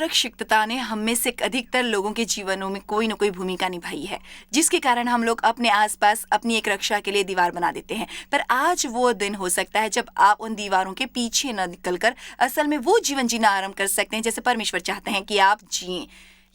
असुरक्षितता ने हम में से अधिकतर लोगों के जीवनों में कोई न कोई भूमिका निभाई है, जिसके कारण हम लोग अपने आसपास अपनी एक रक्षा के लिए दीवार बना देते हैं। पर आज वो दिन हो सकता है जब आप उन दीवारों के पीछे न निकलकर असल में वो जीवन जीना आरंभ कर सकते हैं जैसे परमेश्वर चाहते हैं कि आप जिएं।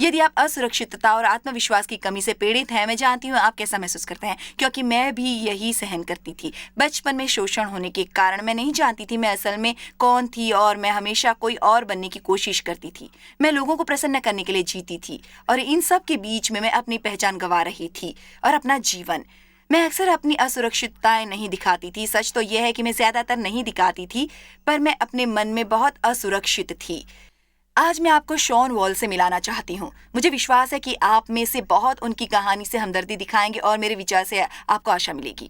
यदि आप असुरक्षितता और आत्मविश्वास की कमी से पीड़ित हैं, मैं जानती हूँ आप कैसा महसूस करते हैं, क्योंकि मैं भी यही सहन करती थी। बचपन में शोषण होने के कारण मैं नहीं जानती थी मैं असल में कौन थी और मैं हमेशा कोई और बनने की कोशिश करती थी। मैं लोगों को प्रसन्न करने के लिए जीती थी और इन सब के बीच में मैं अपनी पहचान गंवा रही थी और अपना जीवन। मैं अक्सर अपनी असुरक्षितताएं नहीं दिखाती थी। सच तो यह है कि मैं ज्यादातर नहीं दिखाती थी, पर मैं अपने मन में बहुत असुरक्षित थी। आज मैं आपको शॉन वॉल से मिलाना चाहती हूँ। मुझे विश्वास है कि आप में से बहुत उनकी कहानी से हमदर्दी दिखाएंगे और मेरे विचार से आपको आशा मिलेगी।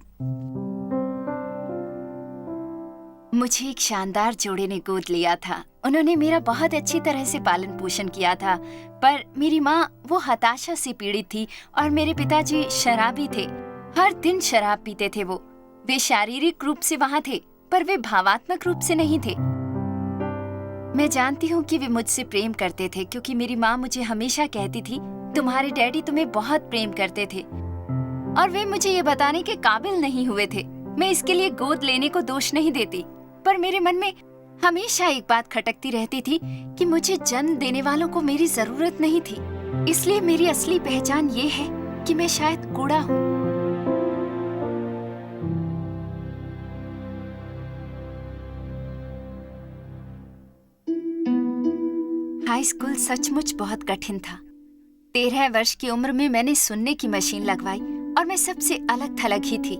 मुझे एक शानदार जोड़े ने गोद लिया था। उन्होंने मेरा बहुत अच्छी तरह से पालन पोषण किया था, पर मेरी माँ वो हताशा से पीड़ित थी और मेरे पिताजी शराबी थे। हर दिन शराब पीते थे वो। वे शारीरिक रूप से वहाँ थे, पर वे भावात्मक रूप से नहीं थे। मैं जानती हूँ कि वे मुझसे प्रेम करते थे, क्योंकि मेरी माँ मुझे हमेशा कहती थी तुम्हारे डैडी तुम्हें बहुत प्रेम करते थे, और वे मुझे ये बताने के काबिल नहीं हुए थे। मैं इसके लिए गोद लेने को दोष नहीं देती, पर मेरे मन में हमेशा एक बात खटकती रहती थी कि मुझे जन्म देने वालों को मेरी जरूरत नहीं थी। इसलिए मेरी असली पहचान ये है कि मैं शायद कूड़ा हूँ। हाई स्कूल सचमुच बहुत कठिन था। 13 वर्ष की उम्र में मैंने सुनने की मशीन लगवाई और मैं सबसे अलग थलग ही थी।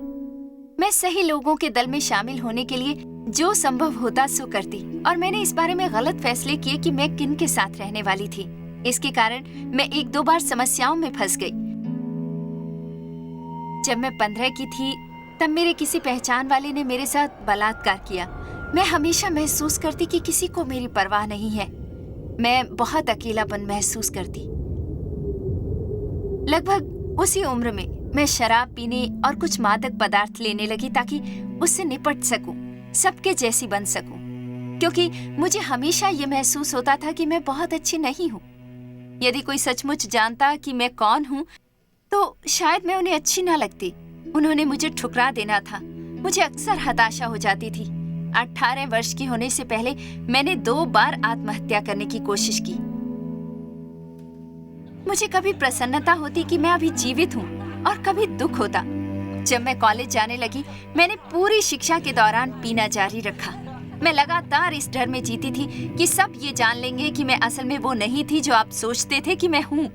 मैं सही लोगों के दल में शामिल होने के लिए जो संभव होता सो करती, और मैंने इस बारे में गलत फैसले किए कि मैं किन के साथ रहने वाली थी। इसके कारण मैं 1-2 बार समस्याओं में फंस गई। जब मैं 15 की थी तब मेरे किसी पहचान वाले ने मेरे साथ बलात्कार किया। मैं हमेशा महसूस करती कि किसी को मेरी परवाह नहीं है। मैं बहुत अकेलापन महसूस करती। लगभग उसी उम्र में मैं शराब पीने और कुछ मादक पदार्थ लेने लगी ताकि उससे निपट सकूं, सबके जैसी बन सकूं, क्योंकि मुझे हमेशा ये महसूस होता था कि मैं बहुत अच्छी नहीं हूं। यदि कोई सचमुच जानता कि मैं कौन हूं, तो शायद मैं उन्हें अच्छी ना लगती। उन्होंने मुझे ठुकरा देना था। मुझे अक्सर हताशा हो जाती थी। 18 वर्ष की होने से पहले मैंने 2 बार आत्महत्या करने की कोशिश की। मुझे कभी प्रसन्नता होती कि मैं अभी जीवित हूँ और कभी दुख होता। जब मैं कॉलेज जाने लगी, मैंने पूरी शिक्षा के दौरान पीना जारी रखा। मैं लगातार इस डर में जीती थी कि सब ये जान लेंगे कि मैं असल में वो नहीं थी जो आप सोचते थे कि मैं हूँ।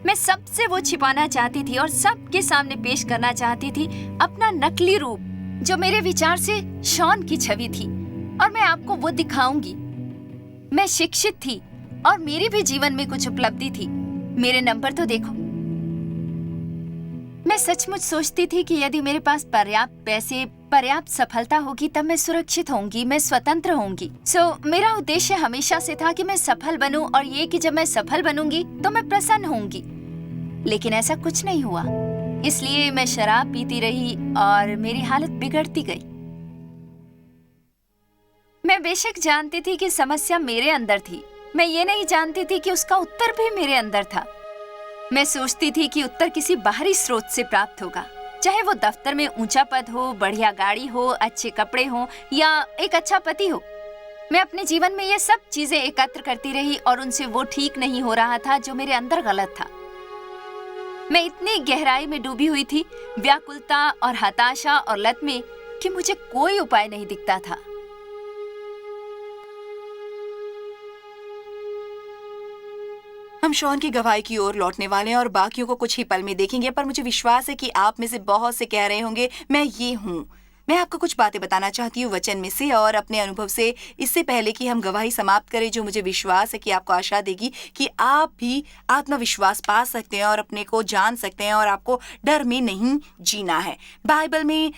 मैं सबसे वो छिपाना चाहती थी और सबके सामने पेश करना चाहती थी अपना नकली रूप, जो मेरे विचार से शॉन की छवि थी, और मैं आपको वो दिखाऊंगी। मैं शिक्षित थी और मेरे भी जीवन में कुछ उपलब्धि थी। मेरे नंबर तो देखो। मैं सचमुच सोचती थी कि यदि मेरे पास पर्याप्त पैसे, पर्याप्त सफलता होगी तब मैं सुरक्षित होंगी, मैं स्वतंत्र होंगी। मेरा उद्देश्य हमेशा से था कि मैं सफल बनूं, और ये कि जब मैं सफल बनूंगी तो मैं प्रसन्न होंगी। लेकिन ऐसा कुछ नहीं हुआ। इसलिए मैं शराब पीती रही और मेरी हालत बिगड़ती गई। मैं बेशक जानती थी कि समस्या मेरे अंदर थी। मैं ये नहीं जानती थी कि उसका उत्तर भी मेरे अंदर था। मैं सोचती थी कि उत्तर किसी बाहरी स्रोत से प्राप्त होगा, चाहे वो दफ्तर में ऊंचा पद हो, बढ़िया गाड़ी हो, अच्छे कपड़े हो या एक अच्छा पति हो। मैं अपने जीवन में ये सब चीजें एकत्र करती रही और उनसे वो ठीक नहीं हो रहा था जो मेरे अंदर गलत था। मैं इतनी गहराई में डूबी हुई थी, व्याकुलता और हताशा और लत में, कि मुझे कोई उपाय नहीं दिखता था। हम शॉन की गवाही की ओर लौटने वाले हैं और बाकियों को कुछ ही पल में देखेंगे, पर मुझे विश्वास है कि आप में से बहुत से कह रहे होंगे मैं ये हूँ। मैं आपको कुछ बातें बताना चाहती हूँ वचन में से और अपने अनुभव से, इससे पहले कि हम गवाही समाप्त करें, जो मुझे विश्वास है कि आपको आशा देगी कि आप भी आत्मविश्वास पा सकते हैं और अपने को जान सकते हैं और आपको डर में नहीं जीना है। बाइबल में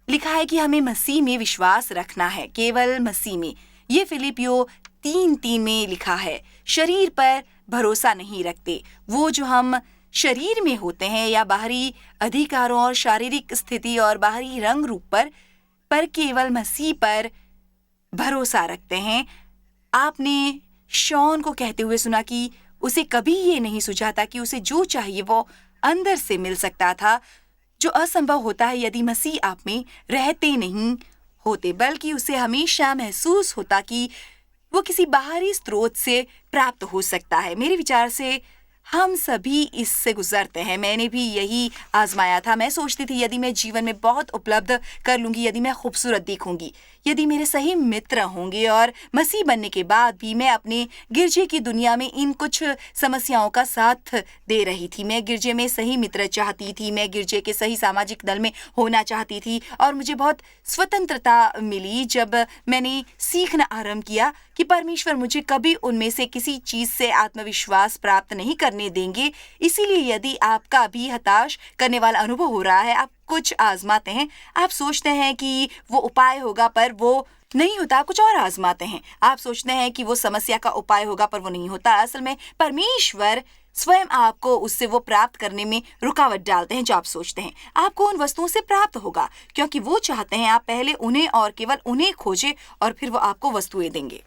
लिखा है कि हमें मसीह में विश्वास रखना है, केवल मसीह में। ये फिलिपियो 3:3 में लिखा है। शरीर पर भरोसा नहीं रखते। वो जो हम शरीर में होते हैं या बाहरी अधिकारों और शारीरिक स्थिति और बाहरी रंग रूप पर केवल मसीह पर भरोसा रखते हैं। आपने शॉन को कहते हुए सुना कि उसे कभी ये नहीं सूझा था कि उसे जो चाहिए वो अंदर से मिल सकता था, जो असंभव होता है यदि मसीह आप में रहते नहीं होते, बल्कि उसे हमेशा महसूस होता कि वो किसी बाहरी स्रोत से प्राप्त हो सकता है। मेरे विचार से हम सभी इससे गुजरते हैं। मैंने भी यही आजमाया था। मैं सोचती थी यदि मैं जीवन में बहुत उपलब्ध कर लूंगी, यदि मैं खूबसूरत दिखूंगी, यदि मेरे सही मित्र होंगे, और मसीह बनने के बाद भी मैं अपने गिरजे की दुनिया में इन कुछ समस्याओं का साथ दे रही थी। मैं गिरजे में सही मित्र चाहती थी, मैं गिरजे के सही सामाजिक दल में होना चाहती थी, और मुझे बहुत स्वतंत्रता मिली जब मैंने सीखना आरंभ किया कि परमेश्वर मुझे कभी उनमें से किसी चीज से आत्मविश्वास प्राप्त नहीं करने देंगे। इसीलिए यदि आपका भी हताश करने वाला अनुभव हो रहा है, आप कुछ आजमाते हैं, आप सोचते हैं कि वो उपाय होगा पर वो नहीं होता, कुछ और आजमाते हैं। आप सोचते हैं कि वो समस्या का उपाय होगा पर वो नहीं होता। असल में परमेश्वर स्वयं आपको उससे वो प्राप्त करने में रुकावट डालते हैं। जो आप सोचते हैं आपको उन वस्तुओं से प्राप्त होगा, क्योंकि वो चाहते हैं आप पहले उन्हें और केवल उन्हें खोजें और फिर वो आपको वस्तुएं देंगे।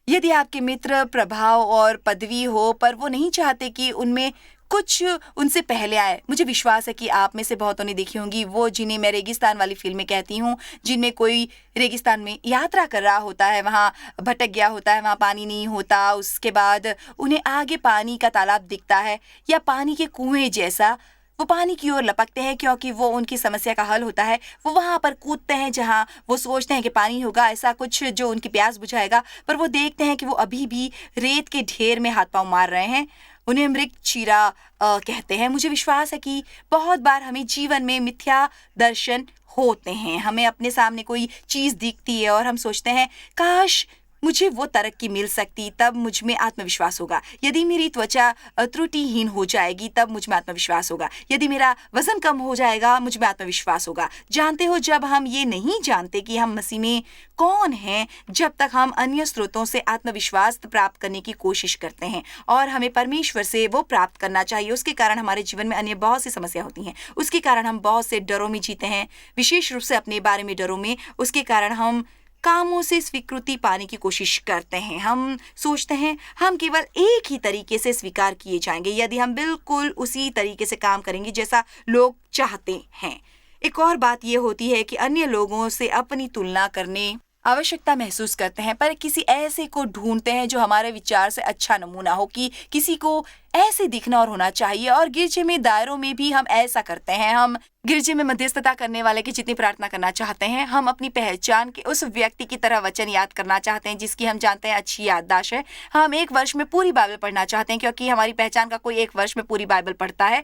यदि आपके मित्र प्रभाव और पदवी हो पर वो नहीं चाहते कि उनमें कुछ उनसे पहले आए, मुझे विश्वास है कि आप में से बहुतों ने देखी होंगी वो जिन्हें मैं रेगिस्तान वाली फिल्में कहती हूँ, जिनमें कोई रेगिस्तान में यात्रा कर रहा होता है, वहाँ भटक गया होता है, वहाँ पानी नहीं होता, उसके बाद उन्हें आगे पानी का तालाब दिखता है या पानी के कुएं जैसा, वो पानी की ओर लपकते हैं क्योंकि वो उनकी समस्या का हल होता है। वो वहां पर कूदते हैं जहां वो सोचते हैं कि पानी होगा, ऐसा कुछ जो उनकी प्यास बुझाएगा, पर वो देखते हैं कि वो अभी भी रेत के ढेर में हाथ पांव मार रहे हैं। उन्हें मृग चीरा कहते हैं। मुझे विश्वास है कि बहुत बार हमें जीवन में मिथ्या दर्शन होते हैं। हमें अपने सामने कोई चीज दिखती है और हम सोचते हैं काश मुझे वो तरक्की मिल सकती, तब मुझ में आत्मविश्वास होगा। यदि मेरी त्वचा त्रुटिहीन हो जाएगी तब मुझ में आत्मविश्वास होगा। यदि मेरा वजन कम हो जाएगा मुझ में आत्मविश्वास होगा। जानते हो, जब हम ये नहीं जानते कि हम मसीह में कौन हैं, जब तक हम अन्य स्रोतों से आत्मविश्वास प्राप्त करने की कोशिश करते हैं, और हमें परमेश्वर से वो प्राप्त करना चाहिए। उसके कारण हमारे जीवन में अन्य बहुत सी समस्या होती हैं। उसके कारण हम बहुत से डरों में जीते हैं, विशेष रूप से अपने बारे में डरों में। उसके कारण हम कामों से स्वीकृति पाने की कोशिश करते हैं। हम सोचते हैं हम केवल एक ही तरीके से स्वीकार किए जाएंगे यदि हम बिल्कुल उसी तरीके से काम करेंगे जैसा लोग चाहते हैं। एक और बात यह होती है कि अन्य लोगों से अपनी तुलना करने आवश्यकता महसूस करते हैं, पर किसी ऐसे को ढूंढते हैं जो हमारे विचार से अच्छा नमूना हो, कि किसी को ऐसे दिखना और होना चाहिए। और गिरजे में दायरों में भी हम ऐसा करते हैं। हम गिरजे में मध्यस्थता करने वाले की जितनी प्रार्थना करना चाहते हैं, हम अपनी पहचान के उस व्यक्ति की तरह वचन याद करना चाहते हैं जिसकी हम जानते हैं अच्छी याददाश्त है। हम एक वर्ष में पूरी बाइबल पढ़ना चाहते हैं क्योंकि हमारी पहचान का कोई एक वर्ष में पूरी बाइबल पढ़ता है।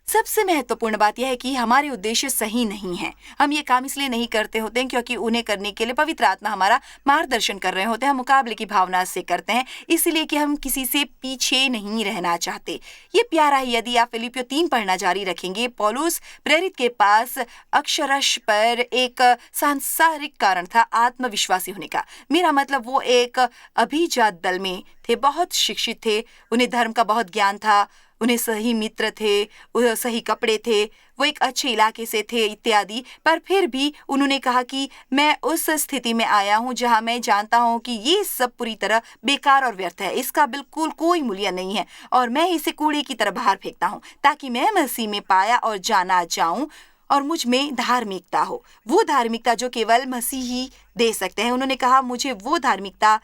सबसे महत्वपूर्ण बात यह है कि हमारे उद्देश्य सही नहीं है। हम ये काम इसलिए नहीं करते होते हैं क्योंकि उन्हें करने के लिए पवित्र आत्मा हमारा मार्गदर्शन कर रहे होते हैं। हम मुकाबले की भावना से करते हैं, इसलिए कि हम किसी से पीछे नहीं रहना चाहते। ये प्यारा है। यदि आप फिलिपियो 3 पढ़ना जारी रखेंगे, पौलुस प्रेरित के पास अक्षरश पर एक सांसारिक कारण था आत्मविश्वासी होने का। मेरा मतलब वो एक अभिजात दल में थे, बहुत शिक्षित थे, उन्हें धर्म का बहुत ज्ञान था, उन्हें सही मित्र थे, सही कपड़े थे, वो एक अच्छे इलाके से थे इत्यादि। पर फिर भी उन्होंने कहा कि मैं उस स्थिति में आया हूँ जहाँ मैं जानता हूँ कि ये सब पूरी तरह बेकार और व्यर्थ है, इसका बिल्कुल कोई मूल्य नहीं है, और मैं इसे कूड़े की तरह बाहर फेंकता हूँ ताकि मैं मसीह में पाया और जाना जाऊँ और मुझ में धार्मिकता हो, वो धार्मिकता जो केवल मसीह ही दे सकते हैं। उन्होंने कहा मुझे वो धार्मिकता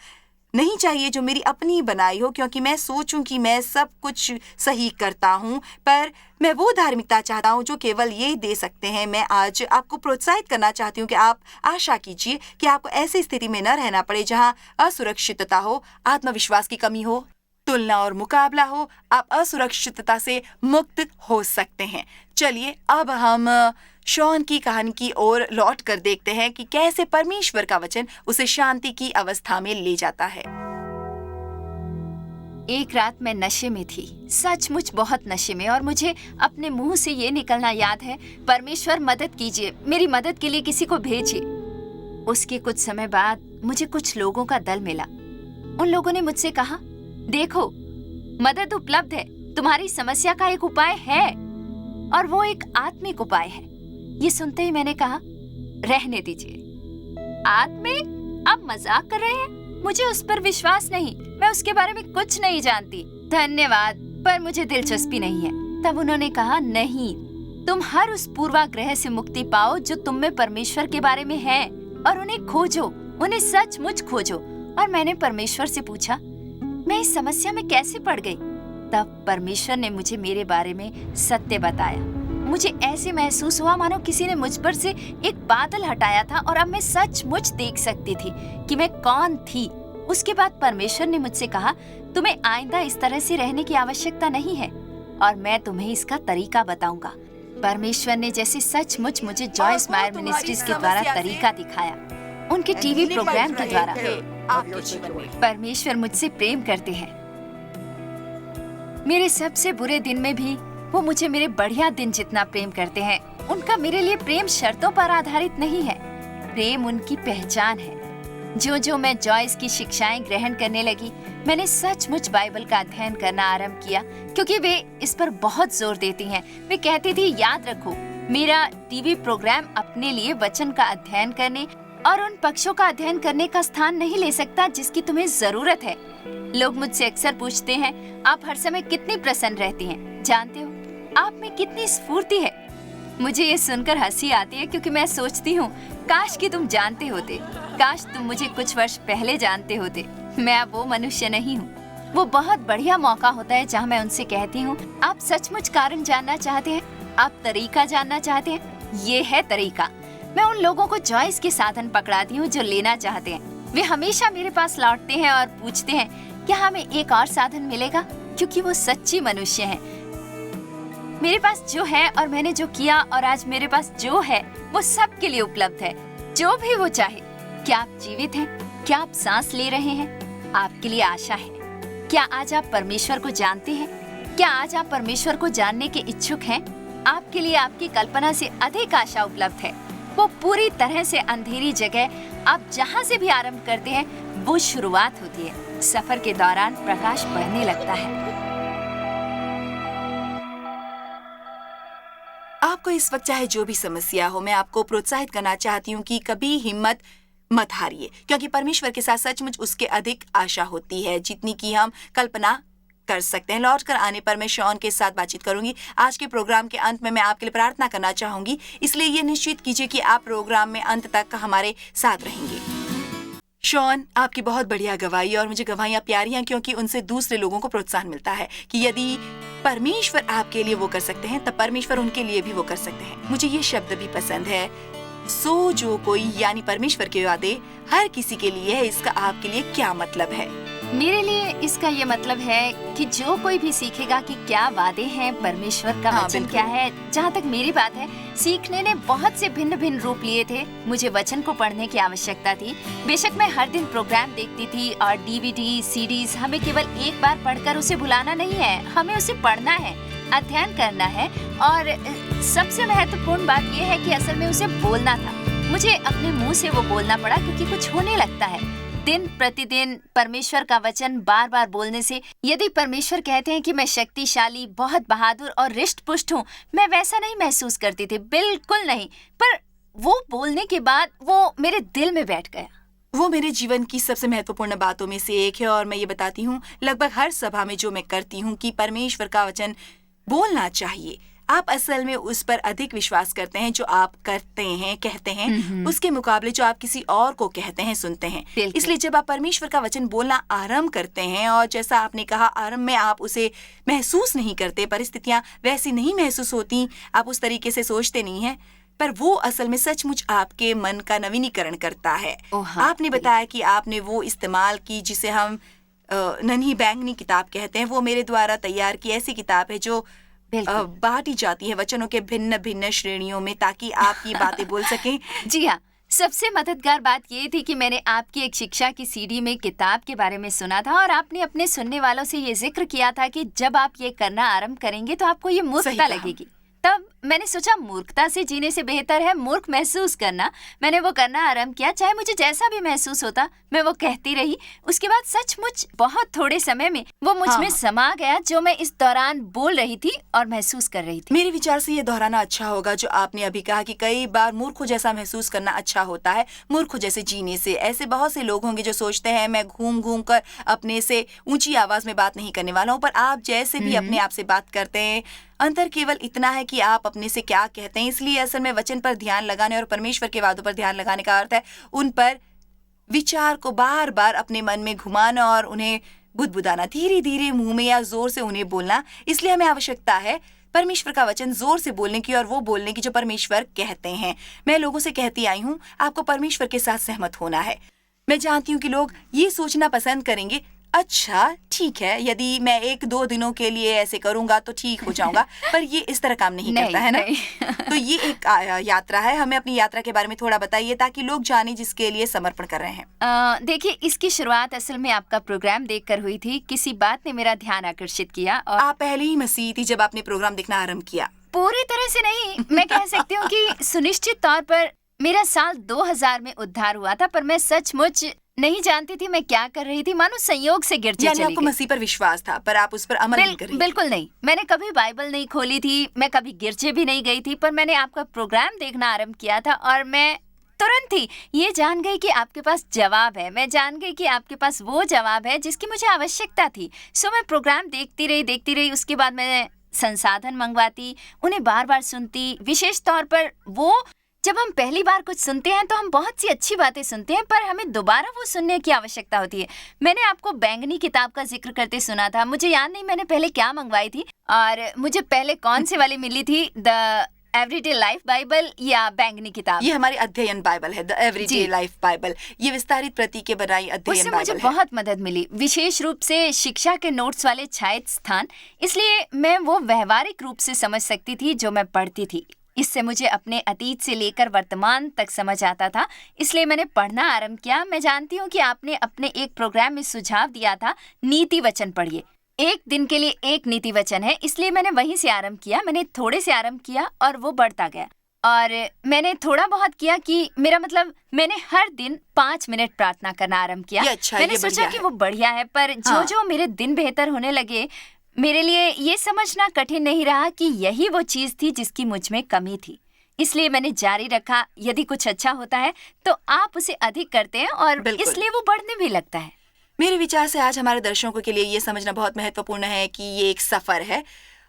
नहीं चाहिए जो मेरी अपनी बनाई हो, क्योंकि मैं सोचूं कि मैं सब कुछ सही करता हूं, पर मैं वो धार्मिकता चाहता हूं जो केवल ये दे सकते हैं। मैं आज आपको प्रोत्साहित करना चाहती हूं कि आप आशा कीजिए कि आपको ऐसी स्थिति में न रहना पड़े जहां असुरक्षितता हो, आत्मविश्वास की कमी हो, तुलना और मुकाबला हो। आप असुरक्षितता से मुक्त हो सकते हैं। चलिए अब हम शॉन की कहानी की ओर लौट कर देखते हैं कि कैसे परमेश्वर का वचन उसे शांति की अवस्था में ले जाता है। एक रात मैं नशे में थी, सचमुच बहुत नशे में, और मुझे अपने मुंह से ये निकलना याद है, परमेश्वर मदद कीजिए, मेरी मदद के लिए किसी को भेजिए। उसके कुछ समय बाद मुझे कुछ लोगों का दल मिला। उन लोगों ने मुझसे कहा, देखो मदद उपलब्ध है, तुम्हारी समस्या का एक उपाय है, और वो एक आत्मिक उपाय है। ये सुनते ही मैंने कहा, रहने दीजिए, आत्मिक? आप मजाक कर रहे हैं? मुझे उस पर विश्वास नहीं, मैं उसके बारे में कुछ नहीं जानती। धन्यवाद, पर मुझे दिलचस्पी नहीं है। तब उन्होंने कहा, नहीं, तुम हर उस पूर्वाग्रह से मुक्ति पाओ जो तुम में परमेश्वर के बारे में है, और उन्हें खोजो, उन्हें सचमुच खोजो। और मैंने परमेश्वर से पूछा, मैं इस समस्या में कैसे पड़ गई? तब परमेश्वर ने मुझे मेरे बारे में सत्य बताया। मुझे ऐसे महसूस हुआ मानो किसी ने मुझ पर से एक बादल हटाया था और अब मैं सचमुच देख सकती थी कि मैं कौन थी। उसके बाद परमेश्वर ने मुझसे कहा, तुम्हें आइंदा इस तरह से रहने की आवश्यकता नहीं है और मैं तुम्हें इसका तरीका बताऊंगा। परमेश्वर ने जैसे सचमुच मुझे जॉयस मायर मिनिस्ट्रीज के द्वारा तरीका दिखाया, उनके टीवी प्रोग्राम के द्वारा। आपके जीवन में परमेश्वर मुझसे प्रेम करते हैं। मेरे सबसे बुरे दिन में भी वो मुझे मेरे बढ़िया दिन जितना प्रेम करते हैं। उनका मेरे लिए प्रेम शर्तों पर आधारित नहीं है, प्रेम उनकी पहचान है। जो मैं जॉयस की शिक्षाएं ग्रहण करने लगी, मैंने सचमुच बाइबल का अध्ययन करना आरंभ किया, क्योंकि वे इस पर बहुत जोर देती हैं। वे कहती थी, याद रखो, मेरा टीवी प्रोग्राम अपने लिए वचन का अध्ययन करने और उन पक्षों का अध्ययन करने का स्थान नहीं ले सकता जिसकी तुम्हें जरूरत है। लोग मुझसे अक्सर पूछते हैं, आप हर समय कितनी प्रसन्न रहती हैं? जानते हो, आप में कितनी स्फूर्ति है। मुझे ये सुनकर हंसी आती है, क्योंकि मैं सोचती हूँ, काश कि तुम जानते होते, काश तुम मुझे कुछ वर्ष पहले जानते होते। मैं अब वो मनुष्य नहीं हूँ। वो बहुत बढ़िया मौका होता है जहाँ मैं उनसे कहती हूँ, आप सचमुच कारण जानना चाहते हैं, आप तरीका जानना चाहते हैं, ये है तरीका। मैं उन लोगों को जॉयस के साधन पकड़ाती हूँ जो लेना चाहते हैं। वे हमेशा मेरे पास लौटते हैं और पूछते हैं, क्या हमें एक और साधन मिलेगा? क्योंकि वो सच्ची मनुष्य हैं। मेरे पास जो है और मैंने जो किया और आज मेरे पास जो है वो सबके लिए उपलब्ध है, जो भी वो चाहे। क्या आप जीवित हैं? क्या आप सांस ले रहे हैं? आपके लिए आशा है। क्या आज आप परमेश्वर को जानते हैं? क्या आज आप परमेश्वर को जानने के इच्छुक हैं? आपके लिए आपकी कल्पना से अधिक आशा उपलब्ध है। वो पूरी तरह से अंधेरी जगह, आप जहाँ से भी आरंभ करते हैं, वो शुरुआत होती है। सफर के दौरान प्रकाश बढ़ने लगता है। आपको इस वक्त चाहे जो भी समस्या हो, मैं आपको प्रोत्साहित करना चाहती हूँ कि कभी हिम्मत मत हारिए, क्योंकि परमेश्वर के साथ सचमुच उसके अधिक आशा होती है जितनी की हम कल्पना कर सकते हैं। लौट कर आने पर मैं शॉन के साथ बातचीत करूंगी। आज के प्रोग्राम के अंत में मैं आपके लिए प्रार्थना करना चाहूंगी, इसलिए ये निश्चित कीजिए कि आप प्रोग्राम में अंत तक हमारे साथ रहेंगे। शॉन, आपकी बहुत बढ़िया गवाही, और मुझे गवाहियां प्यारी हैं क्योंकि उनसे दूसरे लोगों को प्रोत्साहन मिलता है कि यदि परमेश्वर आपके लिए वो कर सकते हैं, तब परमेश्वर उनके लिए भी वो कर सकते हैं। मुझे ये शब्द भी पसंद है, सो जो कोई, यानी परमेश्वर के वादे हर किसी के लिए है। इसका आपके लिए क्या मतलब है? मेरे लिए इसका ये मतलब है कि जो कोई भी सीखेगा कि क्या वादे हैं, परमेश्वर का वचन क्या है। जहाँ तक मेरी बात है, सीखने ने बहुत से भिन्न भिन्न रूप लिए थे। मुझे वचन को पढ़ने की आवश्यकता थी। बेशक मैं हर दिन प्रोग्राम देखती थी और डीवीडी, सीडीज, हमें केवल एक बार पढ़कर उसे भुलाना नहीं है, हमें उसे पढ़ना है, अध्ययन करना है, और सबसे महत्वपूर्ण बात यह है कि असल में उसे बोलना था। मुझे अपने मुंह से वो बोलना पड़ा, क्योंकि कुछ होने लगता है दिन प्रतिदिन परमेश्वर का वचन बार बार बोलने से। यदि परमेश्वर कहते हैं कि मैं शक्तिशाली, बहुत बहादुर और रिष्ट पुष्ट हूँ, मैं वैसा नहीं महसूस करती थी, बिल्कुल नहीं। पर वो बोलने के बाद वो मेरे दिल में बैठ गया। वो मेरे जीवन की सबसे महत्वपूर्ण बातों में से एक है, और मैं ये बताती हूँ लगभग हर सभा में जो मैं करती हूँ कि परमेश्वर का वचन बोलना चाहिए। आप असल में उस पर अधिक विश्वास करते हैं जो आप करते हैं, कहते हैं, उसके मुकाबले जो आप किसी और को कहते हैं, सुनते हैं। इसलिए जब आप परमेश्वर का वचन बोलना आरंभ करते हैं, और जैसा आपने कहा, आरंभ में आप उसे महसूस नहीं करते, परिस्थितियां वैसी नहीं महसूस होती, आप उस तरीके से सोचते नहीं हैं, पर वो असल में सचमुच आपके मन का नवीनीकरण करता है। आपने बताया कि आपने वो इस्तेमाल की जिसे हम नन्ही बैंगनी किताब कहते हैं। वो मेरे द्वारा तैयार की ऐसी किताब है जो बांटी जाती है वचनों के भिन्न भिन्न श्रेणियों में, ताकि आप ये बातें बोल सकें। जी हाँ, सबसे मददगार बात ये थी कि मैंने आपकी एक शिक्षा की सीडी में किताब के बारे में सुना था, और आपने अपने सुनने वालों से ये जिक्र किया था कि जब आप ये करना आरंभ करेंगे तो आपको ये मुफ्त लगेगी। तब मैंने सोचा मूर्खता से जीने से बेहतर है मूर्ख महसूस करना। मैंने वो करना आरंभ किया, चाहे मुझे जैसा भी महसूस होता मैं वो कहती रही। उसके बाद सचमुच बहुत थोड़े समय में वो मुझ में समा गया जो मैं इस दौरान बोल रही थी और महसूस कर रही थी। मेरे विचार से ये दोहराना अच्छा होगा जो आपने अभी कहा कि कई बार मूर्खों जैसा महसूस करना अच्छा होता है। मूर्खों जैसे जीने से ऐसे बहुत से लोग होंगे जो सोचते हैं मैं घूम घूम कर अपने से ऊंची आवाज में बात नहीं करने वाला हूँ, पर आप जैसे भी अपने आप से बात करते हैं, अंतर केवल इतना है कि आप अपने से क्या कहते हैं। इसलिए असल में वचन पर ध्यान लगाने और परमेश्वर के वादों पर ध्यान लगाने का अर्थ है उन पर विचार को बार बार अपने मन में घुमाना और उन्हें बुदबुदाना, धीरे धीरे मुंह में या जोर से उन्हें बोलना। इसलिए हमें आवश्यकता है परमेश्वर का वचन जोर से बोलने की और वो बोलने की जो परमेश्वर कहते हैं। मैं लोगों से कहती आई हूँ आपको परमेश्वर के साथ सहमत होना है। मैं जानती हूँ कि लोग ये सोचना पसंद करेंगे, अच्छा ठीक है, यदि मैं 1-2 दिनों के लिए ऐसे करूंगा तो ठीक हो जाऊंगा, पर ये इस तरह काम नहीं करता है ना। तो ये एक यात्रा है। हमें अपनी यात्रा के बारे में थोड़ा बताइए ताकि लोग जाने जिसके लिए समर्पण कर रहे हैं। देखिए, इसकी शुरुआत असल में आपका प्रोग्राम देखकर हुई थी। किसी बात ने मेरा ध्यान आकर्षित किया और आप पहले ही मसीह थी जब आपने प्रोग्राम देखना आरंभ किया? पूरी तरह से नहीं, मैं कह सकती हूँ कि सुनिश्चित तौर पर मेरा साल 2000 में उद्धार हुआ था, पर मैं सचमुच नहीं जानती थी मैं क्या कर रही थी। मानो संयोग से गिरजे चली गई। आपको मसीह पर विश्वास था पर आप उस पर अमल नहीं कर रही थी। बिल्कुल नहीं। मैंने कभी बाइबल नहीं खोली थी, मैं कभी गिरजे भी नहीं गई थी, पर मैंने आपका प्रोग्राम देखना आरंभ किया था और मैं तुरंत ही ये जान गई कि आपके पास जवाब है। मैं जान गई कि आपके पास वो जवाब है जिसकी मुझे आवश्यकता थी। सो मैं प्रोग्राम देखती रही। उसके बाद मैं संसाधन मंगवाती, उन्हें बार बार सुनती। विशेष तौर पर वो जब हम पहली बार कुछ सुनते हैं तो हम बहुत सी अच्छी बातें सुनते हैं, पर हमें दोबारा वो सुनने की आवश्यकता होती है। मैंने आपको बैंगनी किताब का जिक्र करते सुना था। मुझे याद नहीं मैंने पहले क्या मंगवाई थी और मुझे पहले कौन से वाली मिली थी, द एवरीडे लाइफ बाइबल या बैंगनी किताब। ये हमारी अध्ययन बाइबल है, द एवरीडे लाइफ बाइबल। ये विस्तारित प्रति के बनाई अध्ययन बाइबल है। उससे मुझे बहुत मदद मिली, विशेष रूप से शिक्षा के नोट्स वाले छायित स्थान। इसलिए मैं वो व्यवहारिक रूप से समझ सकती थी जो मैं पढ़ती थी। इससे मुझे अपने अतीत से लेकर वर्तमान तक समझ आता था, इसलिए मैंने पढ़ना आरंभ किया। मैं जानती हूँ कि आपने अपने एक प्रोग्राम में सुझाव दिया था, नीति वचन पढ़िए, एक दिन के लिए एक नीति वचन है, इसलिए मैंने वहीं से आरंभ किया। मैंने थोड़े से आरंभ किया और वो बढ़ता गया और मैंने थोड़ा बहुत किया कि मेरा मतलब मैंने हर दिन 5 मिनट प्रार्थना करना आरंभ किया। मैंने सोचा कि वो बढ़िया है, पर जो मेरे दिन बेहतर होने लगे मेरे लिए ये समझना कठिन नहीं रहा कि यही वो चीज थी जिसकी मुझ में कमी थी। इसलिए मैंने जारी रखा। यदि कुछ अच्छा होता है तो आप उसे अधिक करते हैं और इसलिए वो बढ़ने भी लगता है। मेरे विचार से आज हमारे दर्शकों के लिए ये समझना बहुत महत्वपूर्ण है कि ये एक सफर है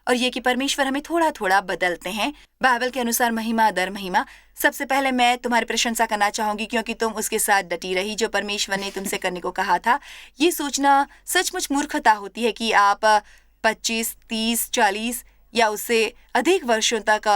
और ये कि परमेश्वर हमें थोड़ा थोड़ा बदलते हैं बाइबल के अनुसार, महिमा दर महिमा। सबसे पहले मैं तुम्हारी प्रशंसा करना चाहूंगी क्योंकि तुम उसके साथ डटी रही जो परमेश्वर ने तुमसे करने को कहा था। ये सोचना सचमुच मूर्खता होती है कि आप 25, 30, 40 या उससे अधिक वर्षों तक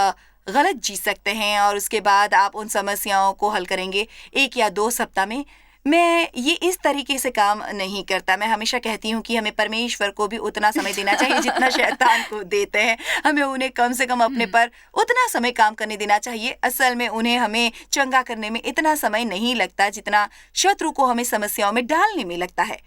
गलत जी सकते हैं और उसके बाद आप उन समस्याओं को हल करेंगे 1 या 2 सप्ताह में। मैं ये इस तरीके से काम नहीं करता। मैं हमेशा कहती हूँ कि हमें परमेश्वर को भी उतना समय देना चाहिए जितना शैतान को देते हैं। हमें उन्हें कम से कम अपने पर उतना समय काम करने देना चाहिए। असल में उन्हें हमें चंगा करने में इतना समय नहीं लगता जितना शत्रु को हमें समस्याओं में डालने में लगता है।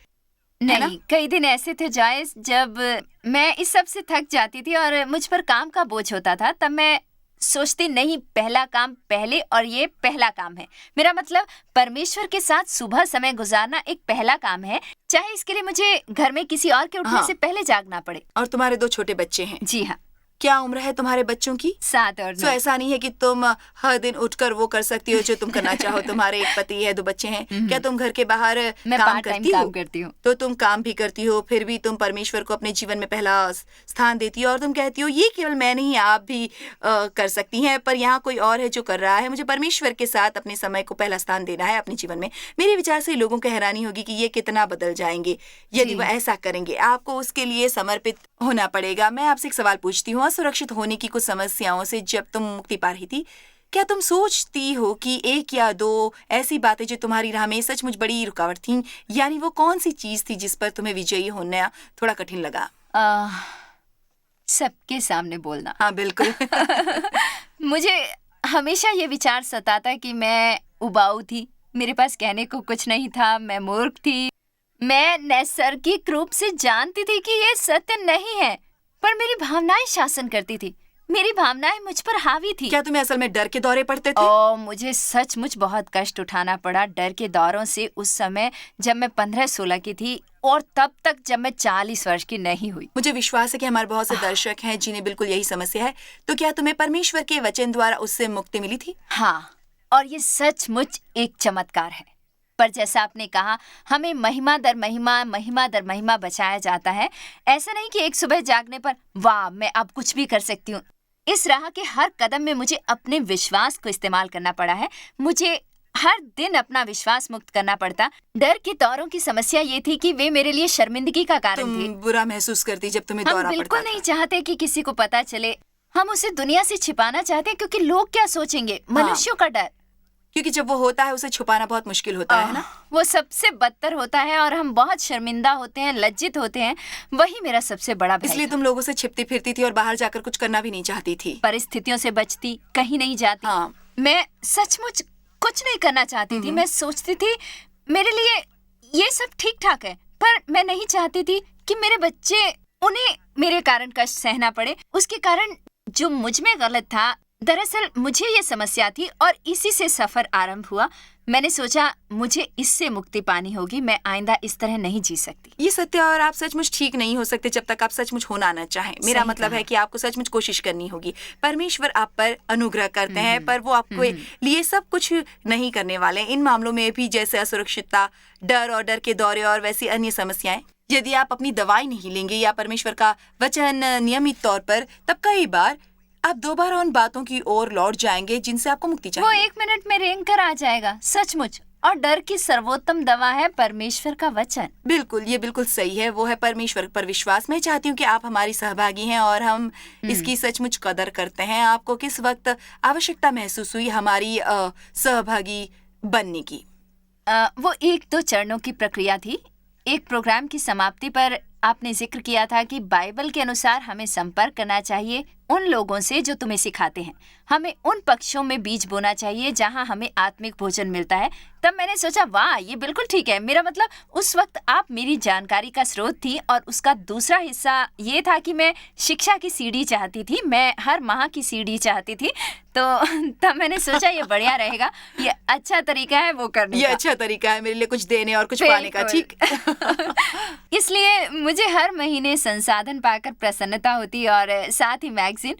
नहीं, कई दिन ऐसे थे जायज जब मैं इस सब से थक जाती थी और मुझ पर काम का बोझ होता था। तब मैं सोचती नहीं, पहला काम पहले और ये पहला काम है। मेरा मतलब परमेश्वर के साथ सुबह समय गुजारना एक पहला काम है, चाहे इसके लिए मुझे घर में किसी और के उठने से पहले जागना पड़े। और तुम्हारे 2 छोटे बच्चे हैं? जी हाँ। क्या उम्र है तुम्हारे बच्चों की? 7 और 9। तो ऐसा नहीं है कि तुम हर दिन उठकर वो कर सकती हो जो तुम करना चाहो। तुम्हारे एक पति है, 2 बच्चे हैं। क्या तुम घर के बाहर काम करती हो? तो तुम काम भी करती हो, फिर भी तुम परमेश्वर को अपने जीवन में पहला स्थान देती हो और तुम कहती हो ये केवल मैं नहीं, आप भी कर सकती हैं। पर यहाँ कोई और है जो कर रहा है। मुझे परमेश्वर के साथ अपने समय को पहला स्थान देना है अपने जीवन में। मेरे विचार से लोगों को हैरानी होगी कि ये कितना बदल जाएंगे यदि वो ऐसा करेंगे। आपको उसके लिए समर्पित होना पड़ेगा। मैं आपसे एक सवाल पूछती हूँ, असुरक्षित होने की कुछ समस्याओं से जब तुम मुक्ति पा रही थी, क्या तुम सोचती हो कि 1 या 2 ऐसी बातें जो तुम्हारी राह में सचमुच बड़ी रुकावट थीं, यानी वो कौन सी चीज थी जिस पर तुम्हें विजयी होना थोड़ा कठिन लगा? सबके सामने बोलना। हाँ बिल्कुल। मुझे हमेशा ये विचार सताता कि मैं उबाऊ थी, मेरे पास कहने को कुछ नहीं था, मैं मूर्ख थी। मैं नैसर्गिक रूप से जानती थी कि ये सत्य नहीं है, पर मेरी भावनाएं शासन करती थी। मेरी भावनाएं मुझ पर हावी थी। क्या तुम्हें असल में डर के दौरे पड़ते थे? मुझे सचमुच बहुत कष्ट उठाना पड़ा डर के दौरों से उस समय जब मैं 15-16 की थी और तब तक जब मैं 40 वर्ष की नहीं हुई। मुझे विश्वास है कि हमारे बहुत से दर्शक हैं जिन्हें बिल्कुल यही समस्या है। तो क्या तुम्हें परमेश्वर के वचन द्वारा उससे मुक्ति मिली थी? हाँ, और ये सचमुच एक चमत्कार है। पर जैसा आपने कहा, हमें महिमा दर महिमा बचाया जाता है। ऐसा नहीं कि एक सुबह जागने पर वाह मैं अब कुछ भी कर सकती हूँ। इस राह के हर कदम में मुझे अपने विश्वास को इस्तेमाल करना पड़ा है। मुझे हर दिन अपना विश्वास मुक्त करना पड़ता। डर के दौरों की समस्या ये थी कि वे मेरे लिए शर्मिंदगी का कारण थे। तुम बुरा महसूस करती जब तुम्हें हम दौरा बिल्कुल पड़ता नहीं चाहते कि किसी को पता चले। हम उसे दुनिया से छिपाना चाहते हैं क्योंकि लोग क्या सोचेंगे, मनुष्यों का डर। क्योंकि जब वो होता है उसे छुपाना बहुत मुश्किल होता है ना? वो सबसे बदतर होता है और हम बहुत शर्मिंदा होते हैं, लज्जित होते हैं। वही मेरा सबसे बड़ा भय इसलिए था। तुम लोगों से छिपती फिरती थी और बाहर जाकर कुछ करना भी नहीं चाहती थी। परिस्थितियों से बचती, कहीं नहीं जाती। हाँ। मैं सचमुच कुछ नहीं करना चाहती थी। मैं सोचती थी मेरे लिए ये सब ठीक ठाक है, पर मैं नहीं चाहती थी कि मेरे बच्चे, उन्हें मेरे कारण कष्ट सहना पड़े। उसके कारण जो मुझ में गलत था, दरअसल मुझे ये समस्या थी और इसी से सफर आरंभ हुआ। मैंने सोचा मुझे इससे मुक्ति पानी होगी। मैं आइंदा इस तरह नहीं जी सकती। ये सत्य, और आप सचमुच ठीक नहीं हो सकते जब तक आप सचमुच होना न चाहें। मेरा सही मतलब कहा। है कि आपको सचमुच कोशिश करनी होगी। परमेश्वर आप पर अनुग्रह करते हैं, पर वो आपको लिए सब कुछ नहीं करने वाले। इन मामलों में भी, जैसे असुरक्षितता, डर और डर के दौरे और वैसी अन्य समस्याएं, यदि आप अपनी दवाई नहीं लेंगे या परमेश्वर का वचन नियमित तौर पर, तब कई बार आप दोबारा उन बातों की ओर लौट जाएंगे जिनसे आपको मुक्ति वो चाहिए। 1 मिनट में रेंग कर आ जाएगा, सचमुच। और डर की सर्वोत्तम दवा है परमेश्वर का वचन। बिल्कुल, ये बिल्कुल सही है। वो है परमेश्वर पर विश्वास। मैं चाहती हूँ कि आप हमारी सहभागी हैं और हम इसकी सचमुच कदर करते हैं। आपको किस वक्त आवश्यकता महसूस हुई हमारी सहभागी बनने की? वो 1-2 चरणों की प्रक्रिया थी। एक प्रोग्राम की समाप्ति पर आपने जिक्र किया था कि बाइबल के अनुसार हमें संपर्क करना चाहिए उन लोगों से जो तुम्हें सिखाते हैं। हमें उन पक्षों में बीज बोना चाहिए जहां हमें आत्मिक भोजन मिलता है। तब मैंने सोचा वाह ये बिल्कुल ठीक है। मेरा मतलब उस वक्त आप मेरी जानकारी का स्रोत थी और उसका दूसरा हिस्सा ये था कि मैं शिक्षा की सीढ़ी चाहती थी। मैं हर माह की सीढ़ी चाहती थी। तो तब मैंने सोचा ये बढ़िया रहेगा, ये अच्छा तरीका है वो करने ये का। अच्छा तरीका है मेरे लिए कुछ देने और कुछ पाने का। ठीक। इसलिए मुझे हर महीने संसाधन पाकर प्रसन्नता होती और साथ ही मैगजीन।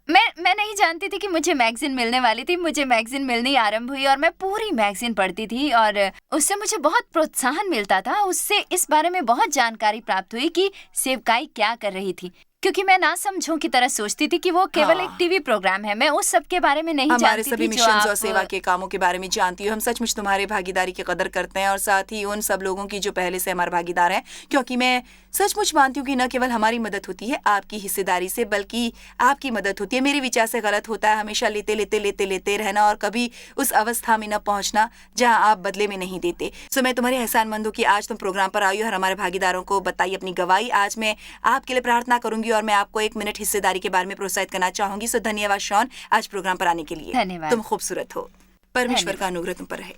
मैं नहीं जानती थी कि मुझे मैगजीन मिलने वाली थी। मुझे मैगजीन मिलनी आरंभ हुई और मैं पूरी मैगजीन पढ़ती थी और उससे मुझे बहुत प्रोत्साहन मिलता था। उससे इस बारे में बहुत जानकारी प्राप्त हुई कि सेवकाई क्या कर रही थी, क्योंकि मैं ना समझों की तरह सोचती थी कि वो केवल एक टीवी प्रोग्राम है। मैं उस सब के बारे में नहीं हमारे जानती सभी थी जो मिशंस और आप सेवा के कामों के बारे में जानती हो। हम सचमुच तुम्हारे भागीदारी की कदर करते हैं और साथ ही उन सब लोगों की जो पहले से हमारे भागीदार हैं, क्योंकि मैं सचमुच मानती हूँ कि न केवल हमारी मदद होती है आपकी हिस्सेदारी से, बल्कि आपकी मदद होती है। मेरे विचार से गलत होता है हमेशा लेते रहना और कभी उस अवस्था में न पहुंचना जहां आप बदले में नहीं देते। सो मैं तुम्हारे एहसानमंद हूं कि आज तुम प्रोग्राम पर आई और हमारे भागीदारों को बताई अपनी गवाही। आज मैं आपके लिए प्रार्थना करूंगी और मैं आपको 1 मिनट हिस्सेदारी के बारे में प्रोत्साहित करना चाहूंगी। सो धन्यवाद शॉन, आज प्रोग्राम पर आने के लिए। धन्यवाद। तुम खूबसूरत हो। परमेश्वर का अनुग्रह तुम पर रहे।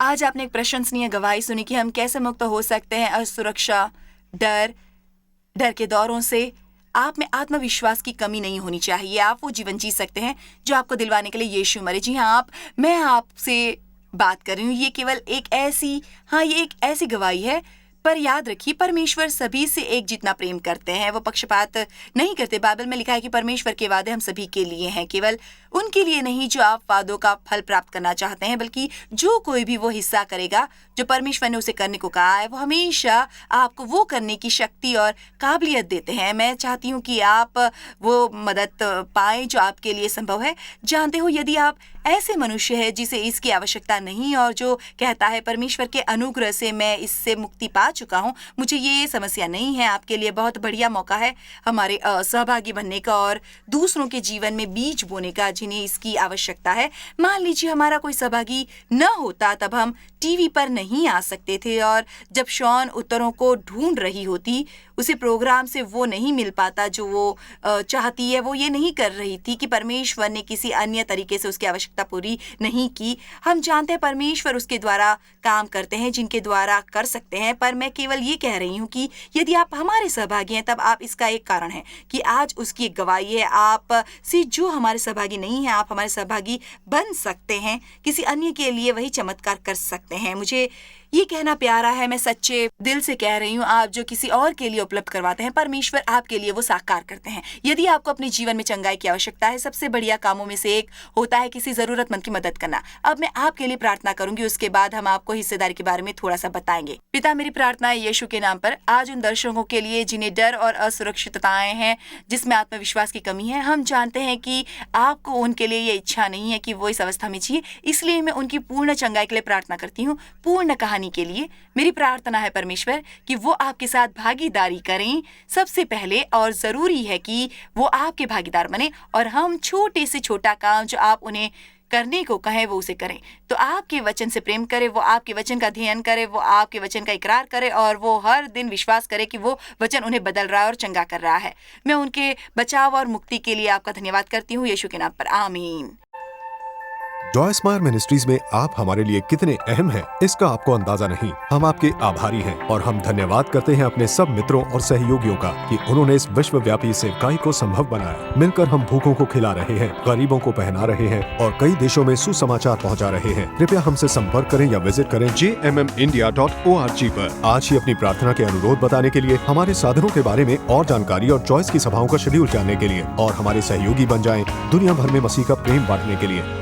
आज आपने एक प्रशंसनीय गवाही सुनी कि हम कैसे मुक्त हो सकते हैं असुरक्षा, डर के दौरों से। आप में आत्मविश्वास की कमी नहीं होनी चाहिए। आप वो जीवन जी सकते हैं जो आपको दिलवाने के लिए यीशु मरे। जी हाँ, मैं आपसे बात कर रही हूँ। ये केवल ये एक ऐसी गवाही है, पर याद रखिए परमेश्वर सभी से एक जितना प्रेम करते हैं। वो पक्षपात नहीं करते। बाइबल में लिखा है कि परमेश्वर के वादे हम सभी के लिए हैं, केवल उनके लिए नहीं जो आप वादों का फल प्राप्त करना चाहते हैं, बल्कि जो कोई भी वो हिस्सा करेगा जो परमेश्वर ने उसे करने को कहा है, वो हमेशा आपको वो करने की शक्ति और काबिलियत देते हैं। मैं चाहती हूँ कि आप वो मदद पाएं जो आपके लिए संभव है। जानते हो, यदि आप ऐसे मनुष्य है जिसे इसकी आवश्यकता नहीं और जो कहता है परमेश्वर के अनुग्रह से मैं इससे मुक्ति पा चुका हूँ, मुझे ये समस्या नहीं है, आपके लिए बहुत बढ़िया मौका है हमारे सहभागी बनने का और दूसरों के जीवन में बीज बोने का जिन्हें इसकी आवश्यकता है। मान लीजिए हमारा कोई सहभागी न होता, तब हम टीवी पर नहीं आ सकते थे और जब शॉन उत्तरों को ढूंढ रही होती, उसे प्रोग्राम से वो नहीं मिल पाता जो वो चाहती है। वो ये नहीं कर रही थी कि परमेश्वर ने किसी अन्य तरीके से उसकी आवश्यकता पूरी नहीं की। हम जानते हैं परमेश्वर उसके द्वारा काम करते हैं जिनके द्वारा कर सकते हैं, पर मैं केवल ये कह रही हूँ कि यदि आप हमारे सहभागी हैं तब आप इसका एक कारण है कि आज उसकी एक गवाही है। आप से जो हमारे सहभागी नहीं हैं, आप हमारे सहभागी बन सकते हैं, किसी अन्य के लिए वही चमत्कार कर सकते हैं। मुझे ये कहना प्यारा है, मैं सच्चे दिल से कह रही हूँ, आप जो किसी और के लिए उपलब्ध करवाते हैं, परमेश्वर आपके लिए वो साकार करते हैं। यदि आपको अपने जीवन में चंगाई की आवश्यकता है, सबसे बढ़िया कामों में से एक होता है किसी जरूरतमंद की मदद करना। अब मैं आपके लिए प्रार्थना करूंगी, उसके बाद हम आपको हिस्सेदारी के बारे में थोड़ा सा बताएंगे। पिता, मेरी प्रार्थना है यीशु के नाम पर आज उन दर्शकों के लिए जिन्हें डर और असुरक्षितताएं हैं, जिसमें आत्मविश्वास की कमी है। हम जानते हैं कि आपको उनके लिए ये इच्छा नहीं है कि वो इस अवस्था में जिए, इसलिए मैं उनकी पूर्ण चंगाई के लिए प्रार्थना करती हूँ। पूर्ण कहानी के लिए मेरी प्रार्थना है परमेश्वर कि वो आपके साथ भागीदारी करें सबसे पहले, और जरूरी है कि वो आपके भागीदार बने और हम छोटे से छोटा काम जो आप उन्हें करने को कहें वो उसे करें। तो आपके वचन से प्रेम करे, वो आपके वचन का अध्ययन करे, वो आपके वचन का इकरार करे और वो हर दिन विश्वास करे कि वो वचन उन्हें बदल रहा है और चंगा कर रहा है। मैं उनके बचाव और मुक्ति के लिए आपका धन्यवाद करती हूँ यीशु के नाम पर, आमीन। जॉय स्मायर मिनिस्ट्रीज में आप हमारे लिए कितने अहम हैं, इसका आपको अंदाजा नहीं। हम आपके आभारी हैं और हम धन्यवाद करते हैं अपने सब मित्रों और सहयोगियों का कि उन्होंने इस विश्वव्यापी सेवकाई को संभव बनाया। मिलकर हम भूखों को खिला रहे हैं, गरीबों को पहना रहे हैं और कई देशों में सुसमाचार पहुंचा रहे हैं। कृपया हमसे संपर्क करें या विजिट करें jmmindia.org पर। आज ही अपनी प्रार्थना के अनुरोध बताने के लिए, हमारे साधनों के बारे में और जानकारी और जॉयस की सभाओं का शेड्यूल जानने के लिए और हमारे सहयोगी बन जाएं दुनिया भर में मसीह का प्रेम बांटने के लिए।